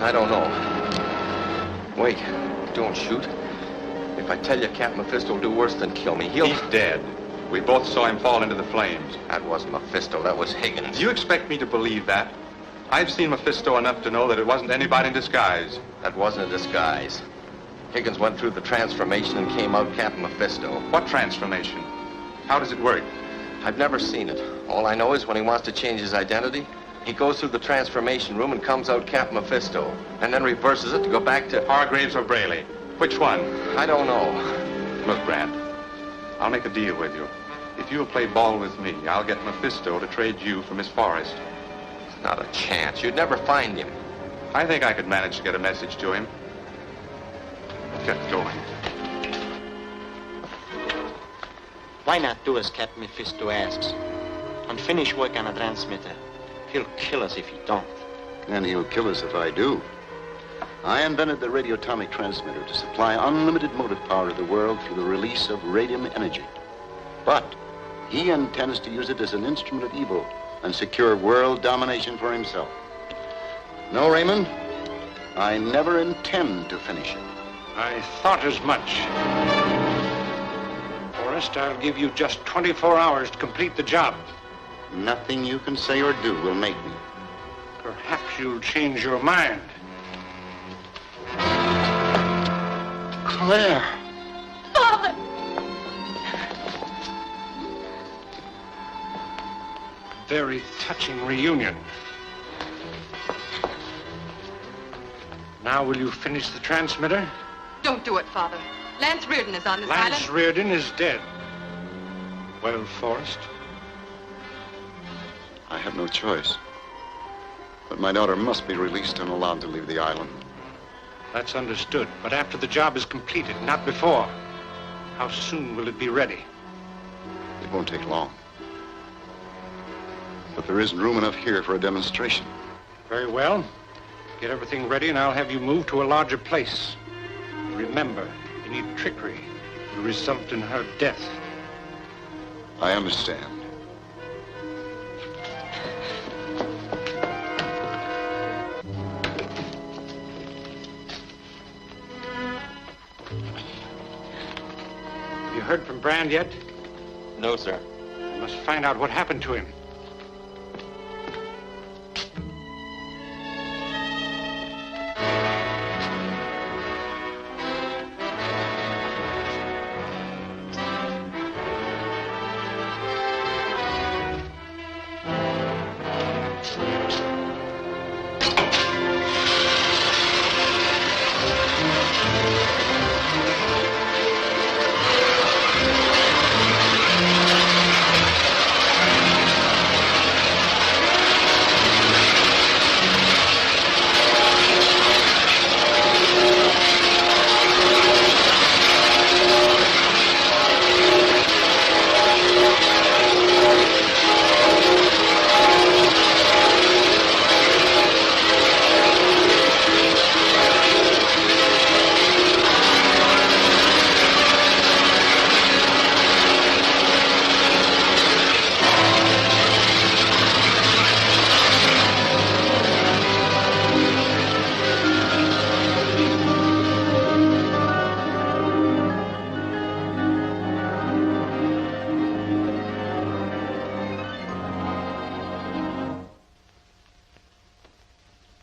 I don't know. Wait, don't shoot. If I tell you Captain Mephisto will do worse than kill me, He's dead. We both saw him fall into the flames. That wasn't Mephisto, that was Higgins. Do you expect me to believe that? I've seen Mephisto enough to know that it wasn't anybody in disguise. That wasn't a disguise. Higgins went through the transformation and came out Captain Mephisto. What transformation? How does it work? I've never seen it. All I know is when he wants to change his identity, he goes through the transformation room and comes out Captain Mephisto, and then reverses it to go back to Hargraves or Braley. Which one? I don't know. Look, Brand, I'll make a deal with you. If you'll play ball with me, I'll get Mephisto to trade you for Miss Forrest. Not a chance. You'd never find him. I think I could manage to get a message to him. Let's get going. Why not do as Captain Mephisto asks and finish work on a transmitter? He'll kill us if he don't. And he'll kill us if I do. I invented the radioatomic transmitter to supply unlimited motive power to the world through the release of radium energy. But he intends to use it as an instrument of evil and secure world domination for himself. No, Raymond, I never intend to finish it. I thought as much. Forrest, I'll give you just 24 hours to complete the job. Nothing you can say or do will make me. Perhaps you'll change your mind. Claire! Father! Very touching reunion. Now will you finish the transmitter? Don't do it, Father. Lance Reardon is on this island. Lance Reardon is dead. Well, Forrest? I have no choice. But my daughter must be released and allowed to leave the island. That's understood. But after the job is completed, not before. How soon will it be ready? It won't take long. But there isn't room enough here for a demonstration. Very well. Get everything ready and I'll have you moved to a larger place. Remember, any trickery will result in her death. I understand. Have you heard from Brand yet? No, sir. I must find out what happened to him.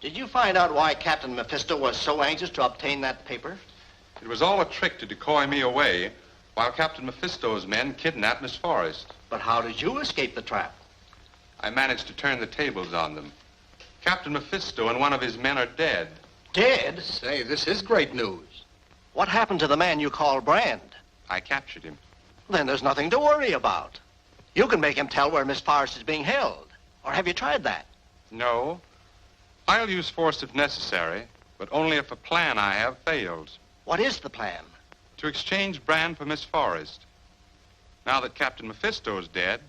Did you find out why Captain Mephisto was so anxious to obtain that paper? It was all a trick to decoy me away while Captain Mephisto's men kidnapped Miss Forrest. But how did you escape the trap? I managed to turn the tables on them. Captain Mephisto and one of his men are dead. Dead? Say, this is great news. What happened to the man you call Brand? I captured him. Then there's nothing to worry about. You can make him tell where Miss Forrest is being held. Or have you tried that? No. I'll use force if necessary, but only if a plan I have fails. What is the plan? To exchange Brand for Miss Forrest. Now that Captain Mephisto's dead,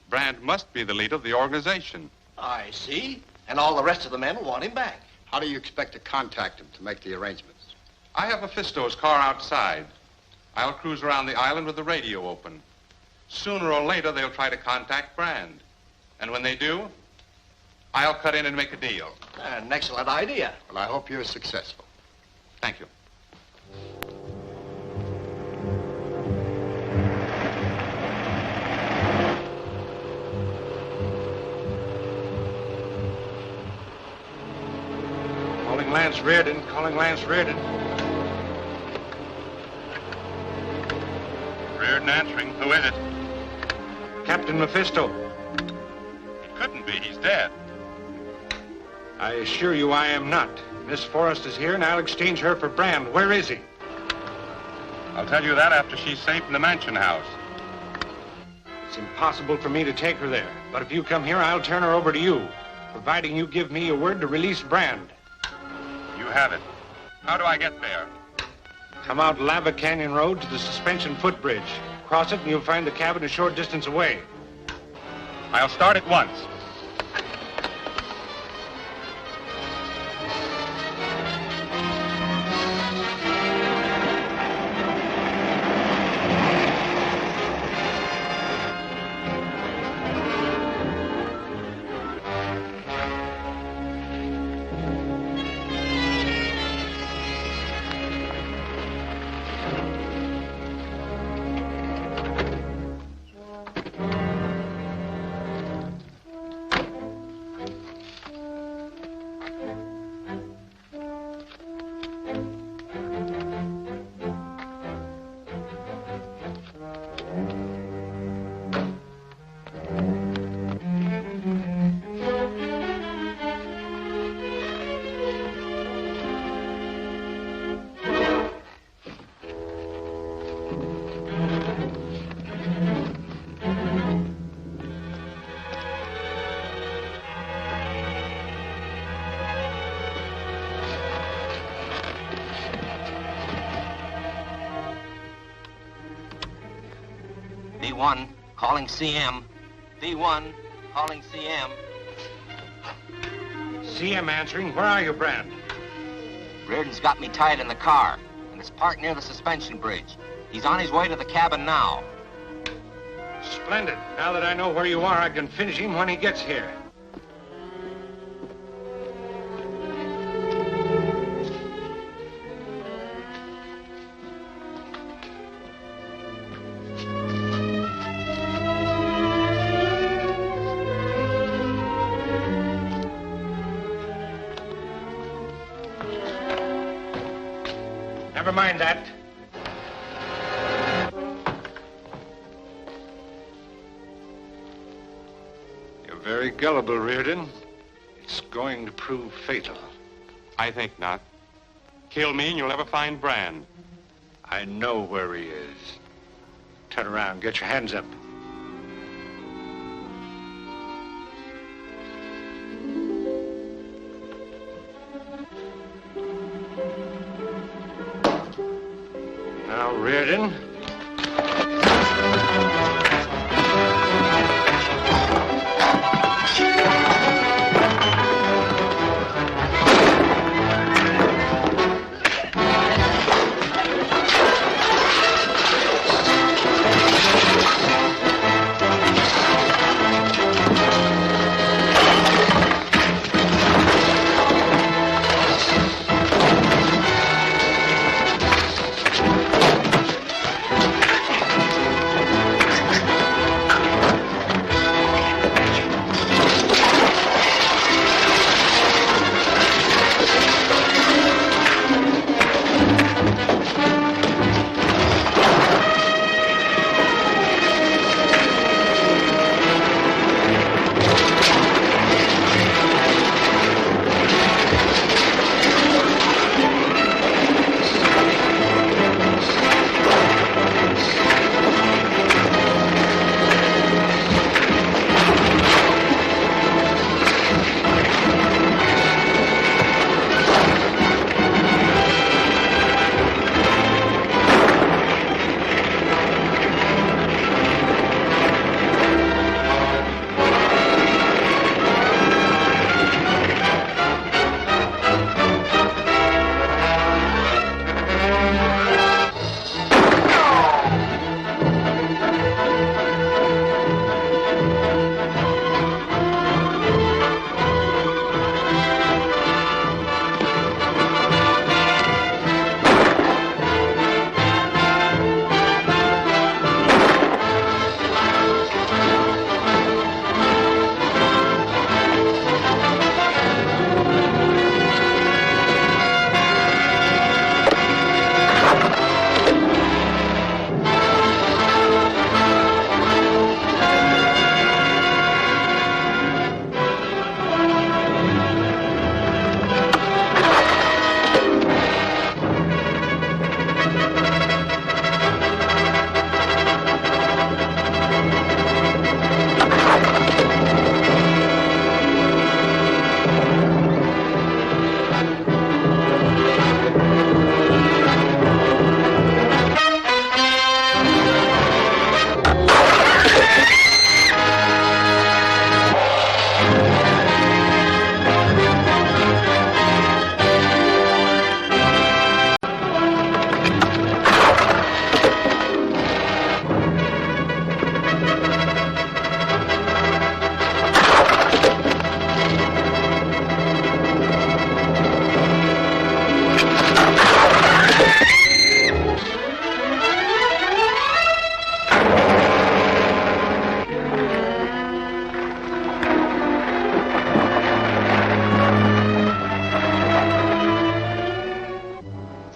Brand must be the leader of the organization. I see. And all the rest of the men will want him back. How do you expect to contact him to make the arrangements? I have Mephisto's car outside. I'll cruise around the island with the radio open. Sooner or later, they'll try to contact Brand. And when they do, I'll cut in and make a deal. An excellent idea. Well, I hope you're successful. Thank you. Calling Lance Reardon, calling Lance Reardon. Reardon answering. Who is it? Captain Mephisto. It couldn't be. He's dead. I assure you I am not. Miss Forrest is here, and I'll exchange her for Brand. Where is he? I'll tell you that after she's safe in the mansion house. It's impossible for me to take her there. But if you come here, I'll turn her over to you, providing you give me your word to release Brand. You have it. How do I get there? Come out Lava Canyon Road to the suspension footbridge. Cross it, and you'll find the cabin a short distance away. I'll start at once. D1, calling CM. D1, calling CM. CM answering. Where are you, Brand? Reardon's got me tied in the car, and it's parked near the suspension bridge. He's on his way to the cabin now. Splendid. Now that I know where you are, I can finish him when he gets here. Never mind that. You're very gullible, Reardon. It's going to prove fatal. I think not. Kill me and you'll never find Brand. I know where he is. Turn around. Get your hands up. Now, Reardon.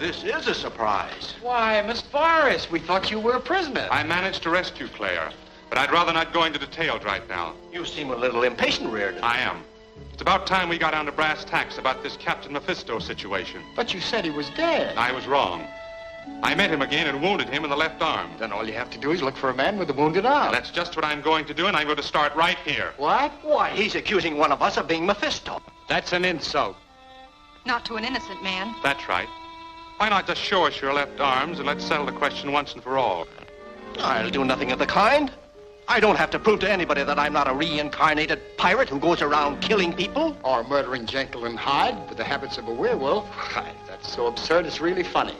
This is a surprise. Why, Miss Forrest, we thought you were a prisoner. I managed to rescue Claire, but I'd rather not go into details right now. You seem a little impatient, Reardon. I am. It's about time we got down to brass tacks about this Captain Mephisto situation. But you said he was dead. I was wrong. I met him again and wounded him in the left arm. Then all you have to do is look for a man with a wounded arm. That's just what I'm going to do, and I'm going to start right here. What? Why, he's accusing one of us of being Mephisto. That's an insult. Not to an innocent man. That's right. Why not just show us your left arms and let's settle the question once and for all? I'll do nothing of the kind. I don't have to prove to anybody that I'm not a reincarnated pirate who goes around killing people. Or murdering Jekyll and Hyde with the habits of a werewolf. Why, that's so absurd it's really funny.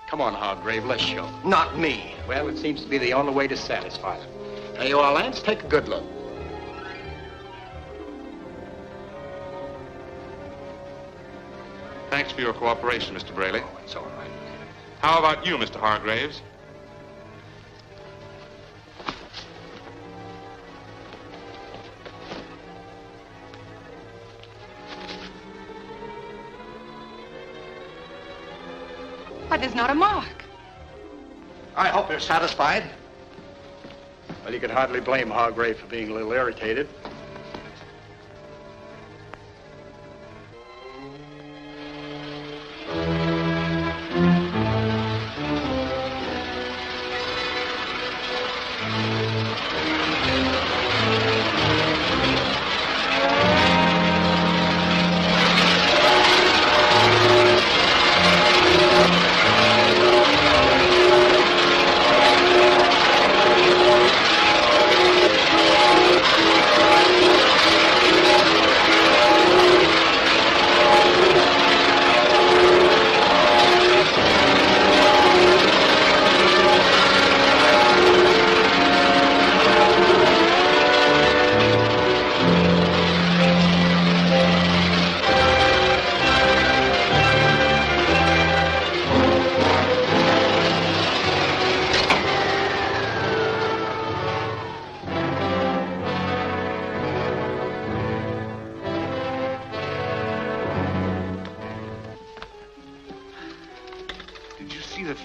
Come on, Hargrave, let's show. Not me. Well, it seems to be the only way to satisfy them. There you are, Lance. Take a good look. Thanks for your cooperation, Mr. Braley. Oh, it's all right. How about you, Mr. Hargraves? Why, there's not a mark. I hope you're satisfied. Well, you could hardly blame Hargrave for being a little irritated.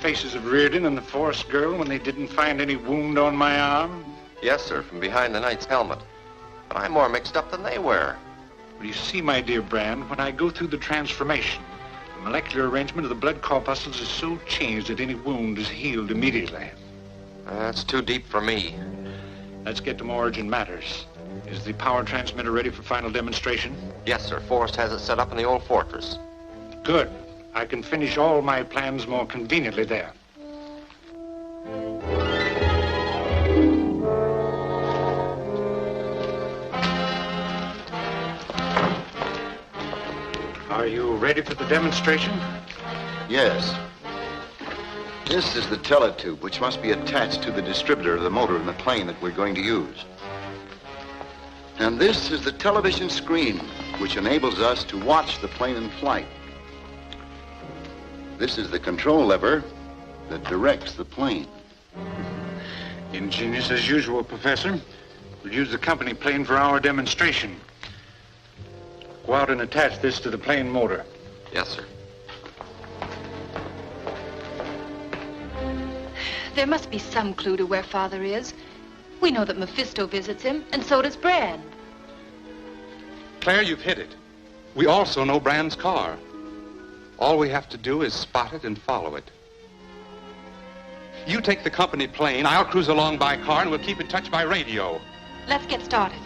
Faces of Reardon and the Forrest girl when they didn't find any wound on my arm? Yes, sir, from behind the knight's helmet. But I'm more mixed up than they were. Well, you see, my dear Brand, when I go through the transformation, the molecular arrangement of the blood corpuscles is so changed that any wound is healed immediately. That's too deep for me. Let's get to more urgent matters. Is the power transmitter ready for final demonstration? Yes, sir. Forrest has it set up in the old fortress. Good. I can finish all my plans more conveniently there. Are you ready for the demonstration? Yes. This is the teletube, which must be attached to the distributor of the motor in the plane that we're going to use. And this is the television screen, which enables us to watch the plane in flight. This is the control lever that directs the plane. Ingenious as usual, Professor. We'll use the company plane for our demonstration. Go out and attach this to the plane motor. Yes, sir. There must be some clue to where Father is. We know that Mephisto visits him, and so does Brand. Claire, you've hit it. We also know Brand's car. All we have to do is spot it and follow it. You take the company plane, I'll cruise along by car, and we'll keep in touch by radio. Let's get started.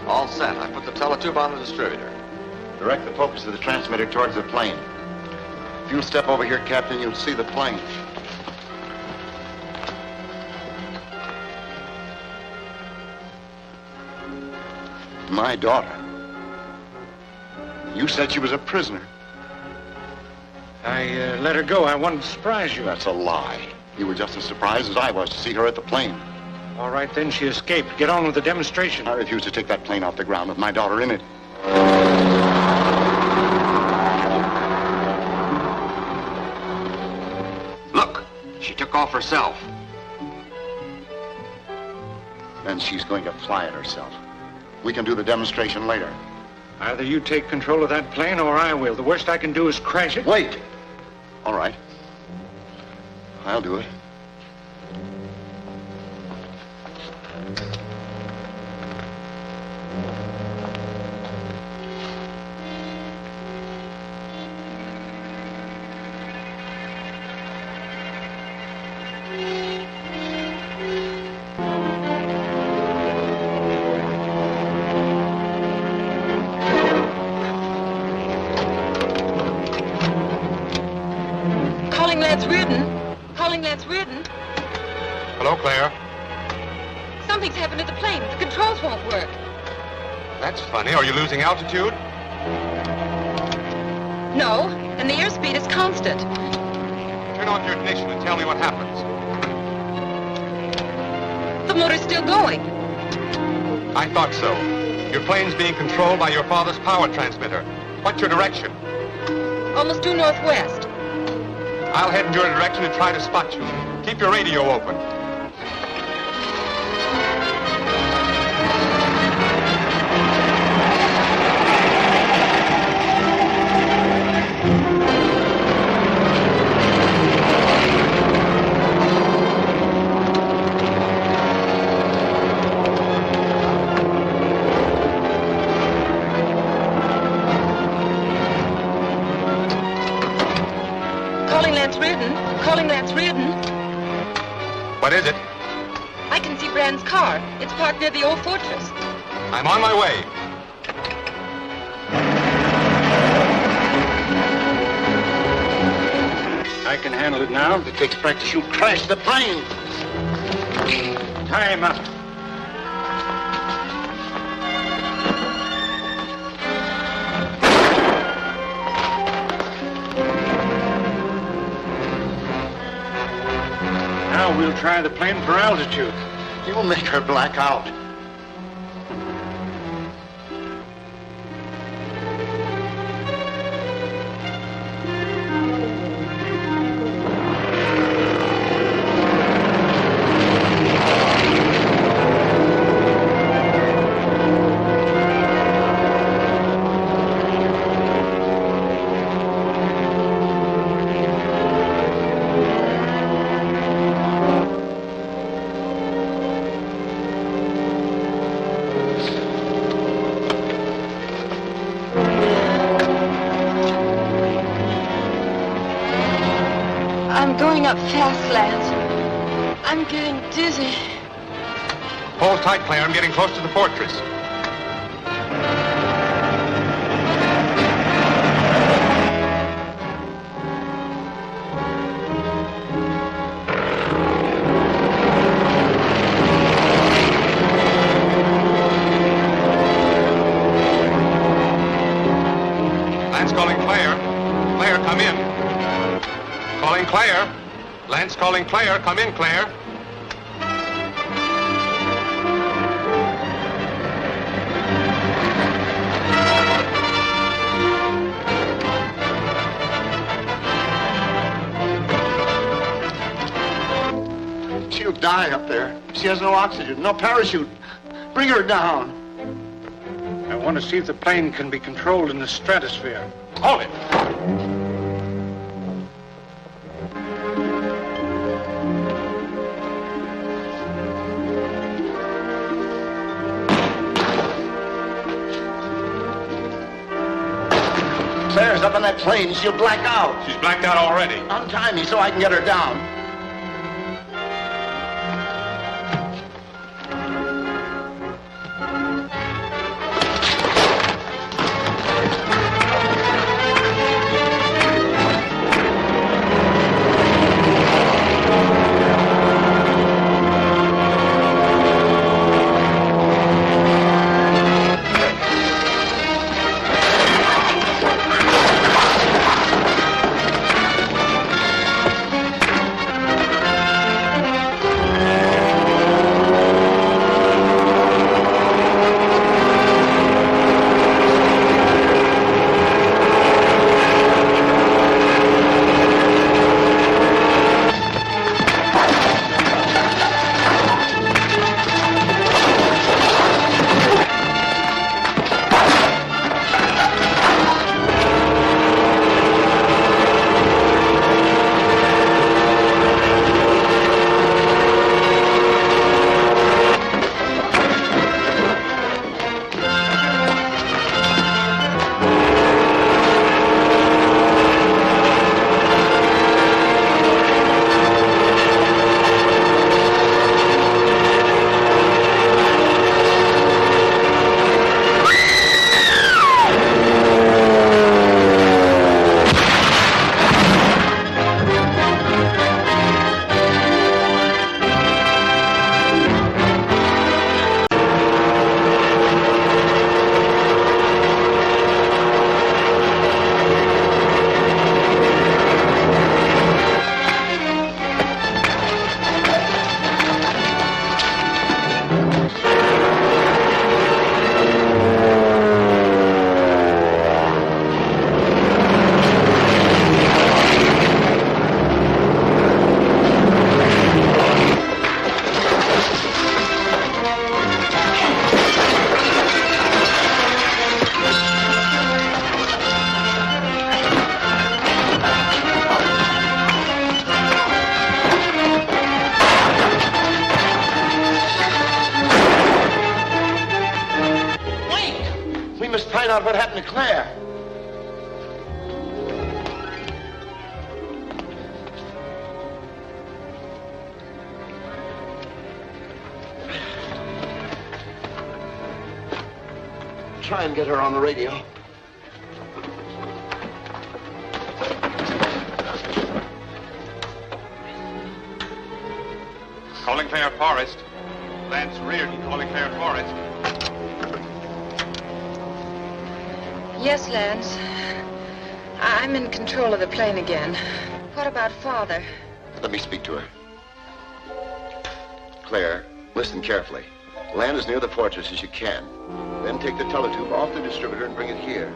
All set. I put the teletube on the distributor. Direct the focus of the transmitter towards the plane. If you'll step over here, Captain, you'll see the plane. My daughter. You said she was a prisoner. I let her go. I wanted to surprise you. That's a lie. You were just as surprised as I was to see her at the plane. All right, then, she escaped. Get on with the demonstration. I refuse to take that plane off the ground with my daughter in it. Look, she took off herself. Then she's going to fly it herself. We can do the demonstration later. Either you take control of that plane or I will. The worst I can do is crash it. Wait! All right. I'll do it. Hello, Claire. Something's happened to the plane. The controls won't work. That's funny. Are you losing altitude? No, and the airspeed is constant. Turn off your ignition and tell me what happens. The motor's still going. I thought so. Your plane's being controlled by your father's power transmitter. What's your direction? Almost due northwest. I'll head in your direction and try to spot you. Keep your radio open. Calling Lance Reardon. What is it? I can see Brand's car. It's parked near the old fortress. I'm on my way. I can handle it now. If it takes practice, you'll crash the plane. Tie him up. Now we'll try the plane for altitude. You'll make her black out. I'm going up fast, Lance. I'm getting dizzy. Hold tight, Claire. I'm getting close to the fortress. Lance calling Claire. Claire, come in. Calling Claire. Lance calling Claire. Come in, Claire. She'll die up there. She has no oxygen, no parachute. Bring her down. I want to see if the plane can be controlled in the stratosphere. Hold it. Claire's up in that plane. She'll black out. She's blacked out already. Untie me so I can get her down. out what happened to Claire. Try and get her on the radio. Calling Claire Forrest. Lance Reardon calling Claire Forrest. Yes, Lance. I'm in control of the plane again. What about Father? Let me speak to her. Claire, listen carefully. Land as near the fortress as you can. Then take the teletube off the distributor and bring it here.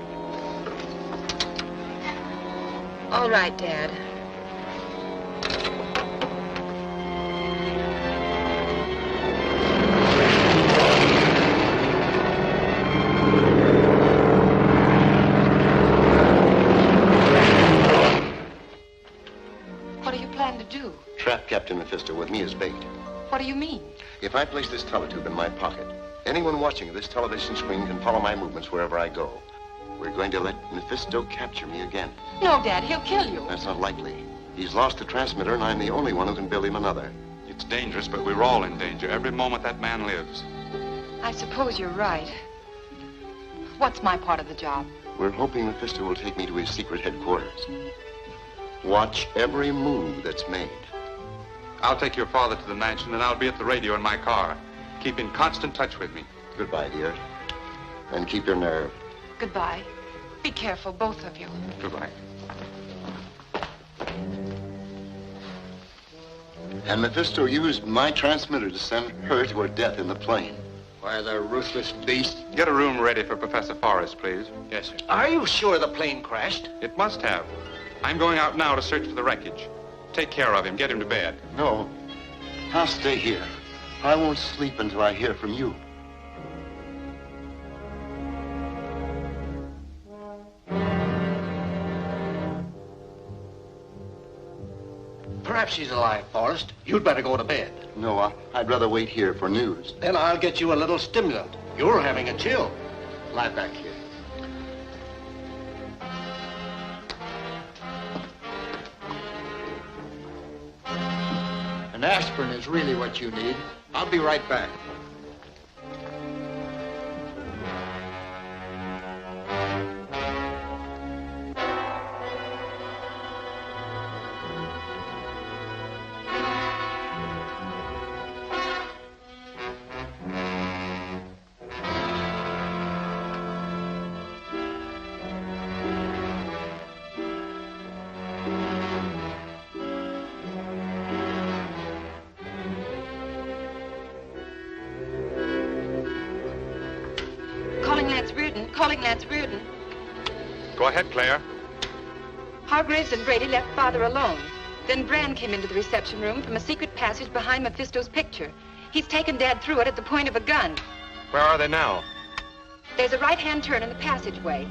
All right, Dad. What do you plan to do? Trap Captain Mephisto with me as bait. What do you mean? If I place this teletube in my pocket, anyone watching this television screen can follow my movements wherever I go. We're going to let Mephisto capture me again. No, Dad, he'll kill you. That's not likely. He's lost the transmitter, and I'm the only one who can build him another. It's dangerous, but we're all in danger every moment that man lives. I suppose you're right. What's my part of the job? We're hoping Mephisto will take me to his secret headquarters. Watch every move that's made. I'll take your father to the mansion, and I'll be at the radio in my car. Keep in constant touch with me. Goodbye, dear. And keep your nerve. Goodbye. Be careful, both of you. Goodbye. And Mephisto used my transmitter to send her to her death in the plane. Why, the ruthless beast. Get a room ready for Professor Forrest, please. Yes, sir. Are you sure the plane crashed? It must have. I'm going out now to search for the wreckage. Take care of him. Get him to bed. No. I'll stay here. I won't sleep until I hear from you. Perhaps she's alive, Forrest. You'd better go to bed. No, I'd rather wait here for news. Then I'll get you a little stimulant. You're having a chill. Lie back here. An aspirin is really what you need. I'll be right back. Calling Lance Reardon. Go ahead, Claire. Hargraves and Brady left Father alone. Then Brand came into the reception room from a secret passage behind Mephisto's picture. He's taken Dad through it at the point of a gun. Where are they now? There's a right-hand turn in the passageway.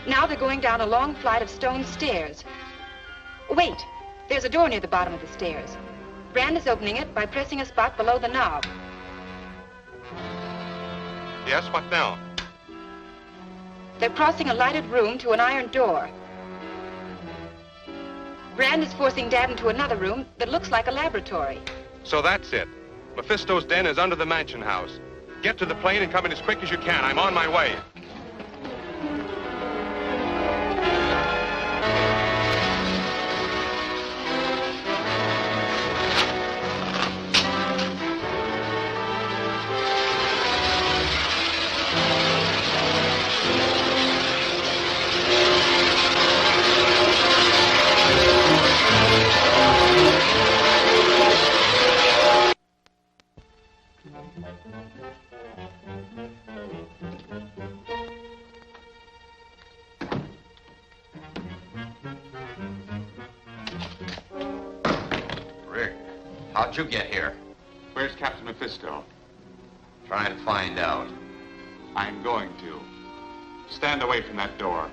Now they're going down a long flight of stone stairs. Wait, there's a door near the bottom of the stairs. Brand is opening it by pressing a spot below the knob. Yes, what now? They're crossing a lighted room to an iron door. Brand is forcing Dad into another room that looks like a laboratory. So that's it. Mephisto's den is under the mansion house. Get to the plane and come in as quick as you can. I'm on my way. How'd you get here? Where's Captain Mephisto? Try and find out. I'm going to. Stand away from that door.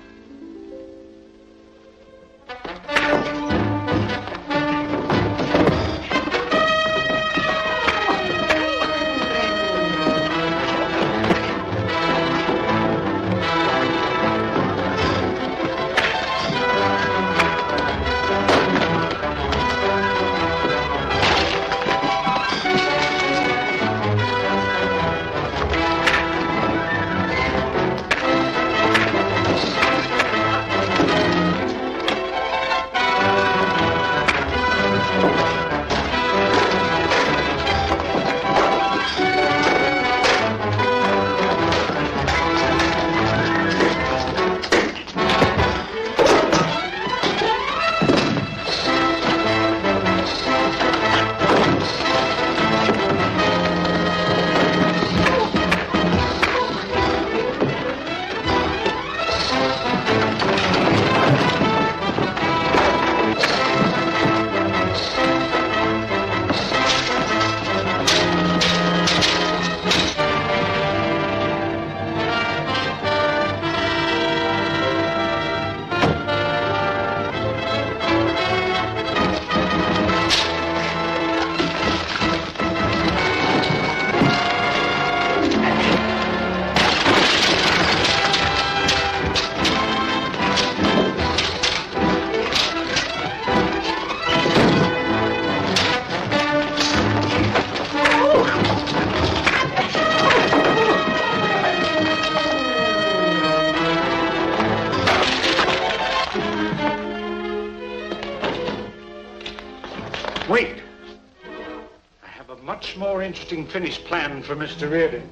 have a much more interesting finish planned for Mr. Reardon.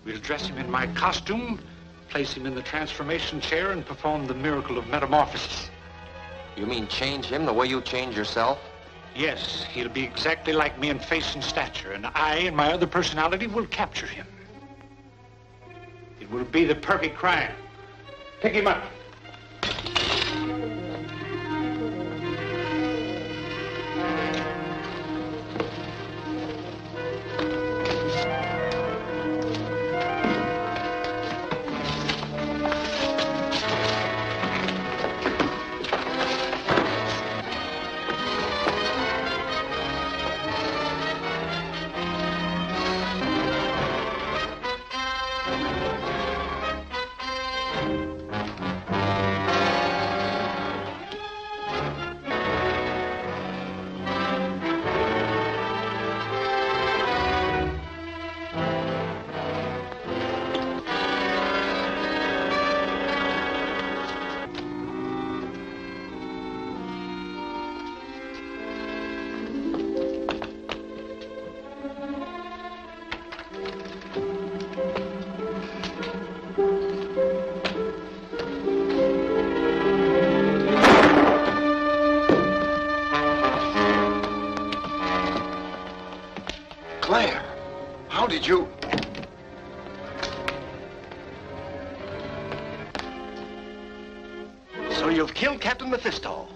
We'll dress him in my costume, place him in the transformation chair, and perform the miracle of metamorphosis. You mean change him the way you change yourself? Yes, he'll be exactly like me in face and stature, and I and my other personality will capture him. It will be the perfect crime. Pick him up. Claire, how did you... So you've killed Captain Mephisto.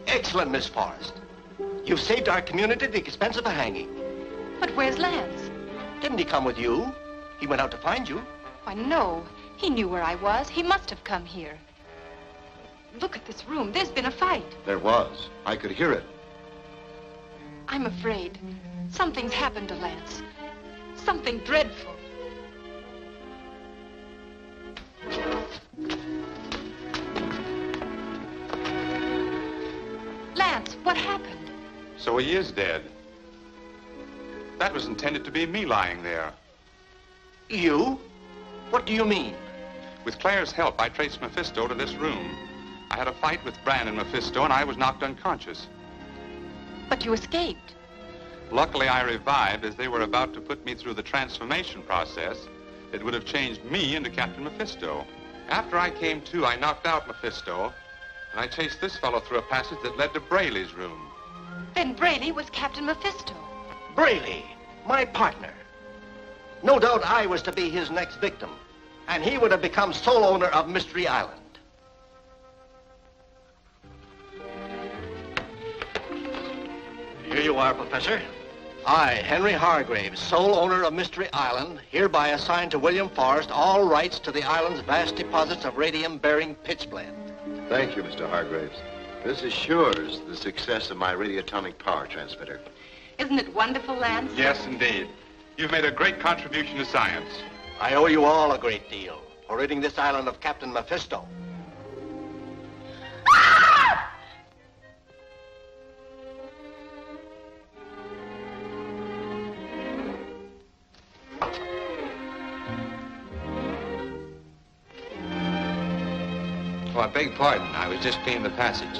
Excellent, Miss Forrest. You've saved our community the expense of a hanging. But where's Lance? Didn't he come with you? He went out to find you. Why, no. He knew where I was. He must have come here. Look at this room. There's been a fight. There was. I could hear it. I'm afraid something's happened to Lance. Something dreadful. Lance, what happened? So he is dead. That was intended to be me lying there. You? What do you mean? With Claire's help, I traced Mephisto to this room. I had a fight with Bran and Mephisto, and I was knocked unconscious. But you escaped. Luckily, I revived as they were about to put me through the transformation process. It would have changed me into Captain Mephisto. After I came to, I knocked out Mephisto, and I chased this fellow through a passage that led to Brayley's room. Then Brayley was Captain Mephisto. Brayley, my partner. No doubt I was to be his next victim, and he would have become sole owner of Mystery Island. Here you are, Professor. I, Henry Hargraves, sole owner of Mystery Island, hereby assign to William Forrest all rights to the island's vast deposits of radium-bearing pitchblende. Thank you, Mr. Hargraves. This assures the success of my radioatomic power transmitter. Isn't it wonderful, Lance? Yes, indeed. You've made a great contribution to science. I owe you all a great deal for ridding this island of Captain Mephisto. Oh, I beg pardon. I was just cleaning the passage.